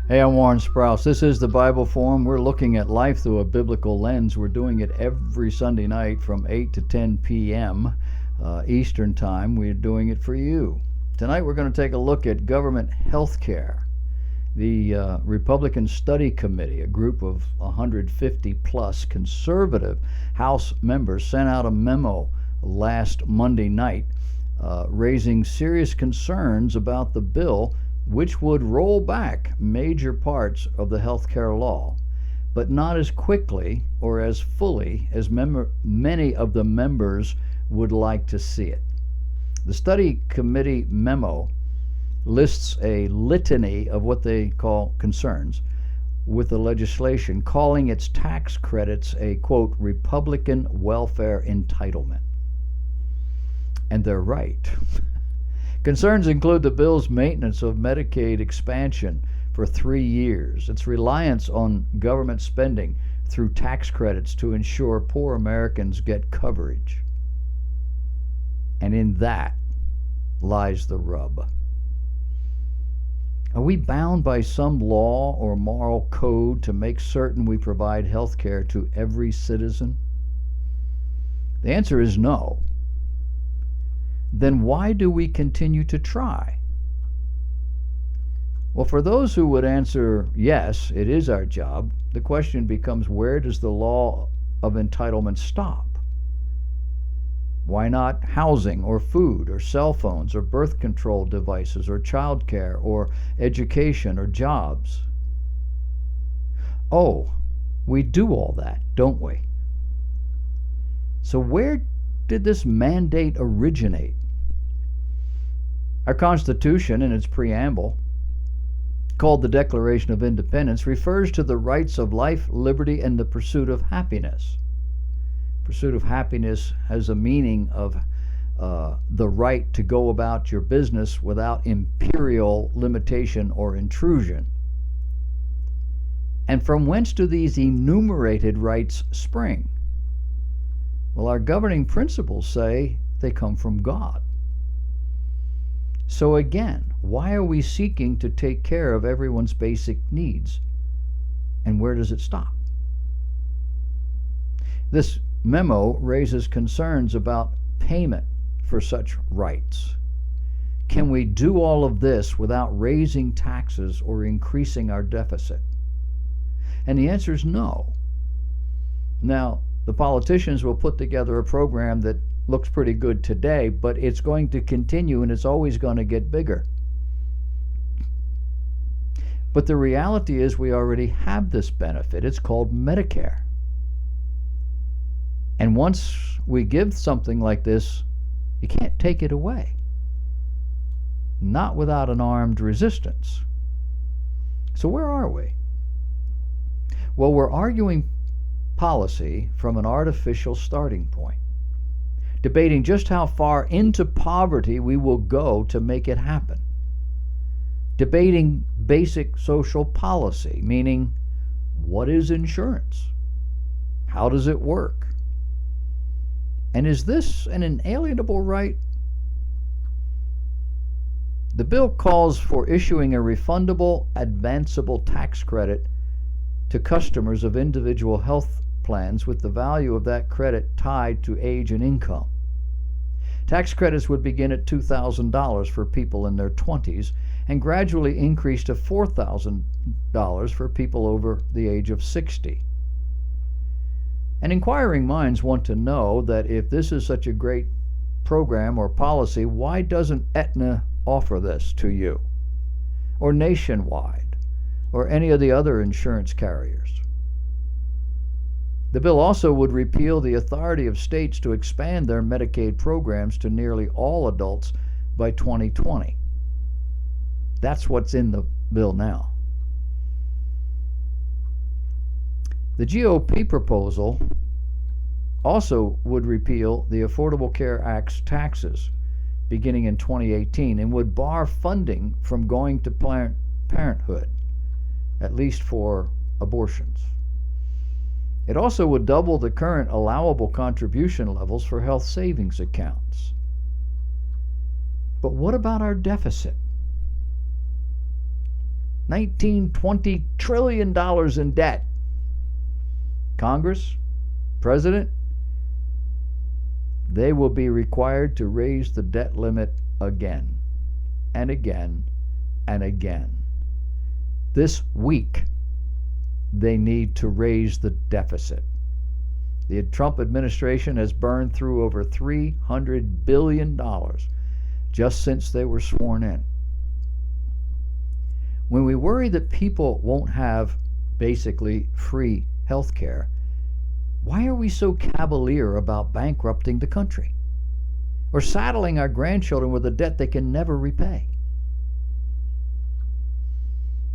Hey, I'm Warren Sprouse. This is the Bible Forum. We're looking at life through a biblical lens. We're doing it every Sunday night from 8 to 10 p.m. Eastern Time. We're doing it for you. Tonight we're going to take a look at government health care. The Republican Study Committee, a group of 150 plus conservative House members, sent out a memo last Monday night raising serious concerns about the bill, which would roll back major parts of the health care law, but not as quickly or as fully as many of the members would like to see it. The study committee memo lists a litany of what they call concerns with the legislation, calling its tax credits a, quote, Republican welfare entitlement. And they're right. Concerns include the bill's maintenance of Medicaid expansion for 3 years, its reliance on government spending through tax credits to ensure poor Americans get coverage. And in that lies the rub. Are we bound by some law or moral code to make certain we provide health care to every citizen? The answer is no. Then why do we continue to try? Well, for those who would answer, yes, it is our job, the question becomes, where does the law of entitlement stop? Why not housing or food or cell phones or birth control devices or child care or education or jobs? Oh, we do all that, don't we? So where did this mandate originate? Our Constitution, in its preamble, called the Declaration of Independence, refers to the rights of life, liberty, and the pursuit of happiness. Pursuit of happiness has a meaning of the right to go about your business without imperial limitation or intrusion. And from whence do these enumerated rights spring? Well, our governing principles say they come from God. So again, why are we seeking to take care of everyone's basic needs? And where does it stop? This memo raises concerns about payment for such rights. Can we do all of this without raising taxes or increasing our deficit? And the answer is no. Now, the politicians will put together a program that looks pretty good today, but it's going to continue and it's always going to get bigger. But the reality is we already have this benefit. It's called Medicare. And once we give something like this, you can't take it away. Not without an armed resistance. So where are we? Well, we're arguing policy from an artificial starting point, debating just how far into poverty we will go to make it happen. Debating basic social policy, meaning what is insurance? How does it work? And is this an inalienable right? The bill calls for issuing a refundable, advanceable tax credit to customers of individual health plans with the value of that credit tied to age and income. Tax credits would begin at $2,000 for people in their 20s and gradually increase to $4,000 for people over the age of 60. And inquiring minds want to know that if this is such a great program or policy, why doesn't Aetna offer this to you? Or Nationwide? Or any of the other insurance carriers? The bill also would repeal the authority of states to expand their Medicaid programs to nearly all adults by 2020. That's what's in the bill now. The GOP proposal also would repeal the Affordable Care Act's taxes beginning in 2018 and would bar funding from going to Planned Parenthood, at least for abortions. It also would double the current allowable contribution levels for health savings accounts. But what about our deficit? $19, $20 trillion in debt. Congress, President, they will be required to raise the debt limit again and again and again. This week, they need to raise the deficit. The Trump administration has burned through over $300 billion just since they were sworn in. When we worry that people won't have basically free health care, why are we so cavalier about bankrupting the country or saddling our grandchildren with a debt they can never repay?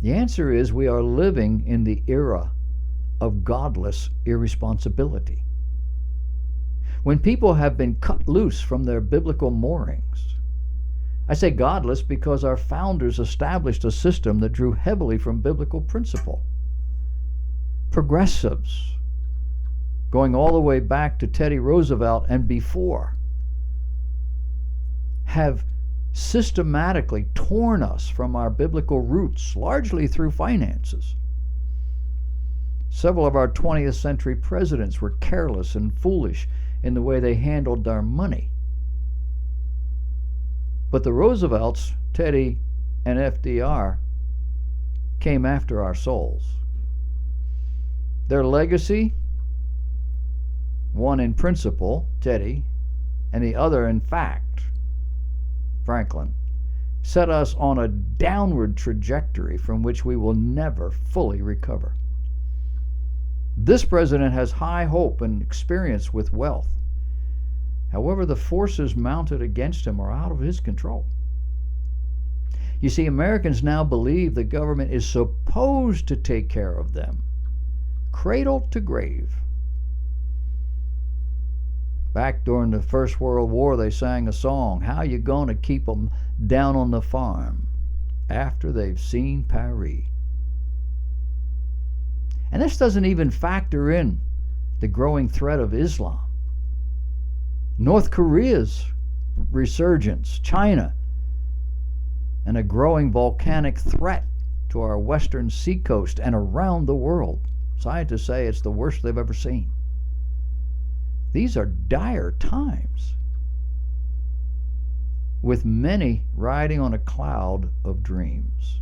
The answer is we are living in the era of godless irresponsibility. When people have been cut loose from their biblical moorings, I say godless because our founders established a system that drew heavily from biblical principle. Progressives, going all the way back to Teddy Roosevelt and before, have systematically torn us from our biblical roots, largely through finances. Several of our 20th century presidents were careless and foolish in the way they handled their money. But the Roosevelts, Teddy, and FDR came after our souls. Their legacy, one in principle, Teddy, and the other in fact, Franklin, set us on a downward trajectory from which we will never fully recover. This president has high hope and experience with wealth. However, the forces mounted against him are out of his control. You see, Americans now believe the government is supposed to take care of them, cradle to grave. Back during the First World War, they sang a song, "How you gonna keep 'em down on the farm after they've seen Paris?" And this doesn't even factor in the growing threat of Islam, North Korea's resurgence, China, and a growing volcanic threat to our western seacoast and around the world. Scientists say it's the worst they've ever seen. These are dire times, with many riding on a cloud of dreams.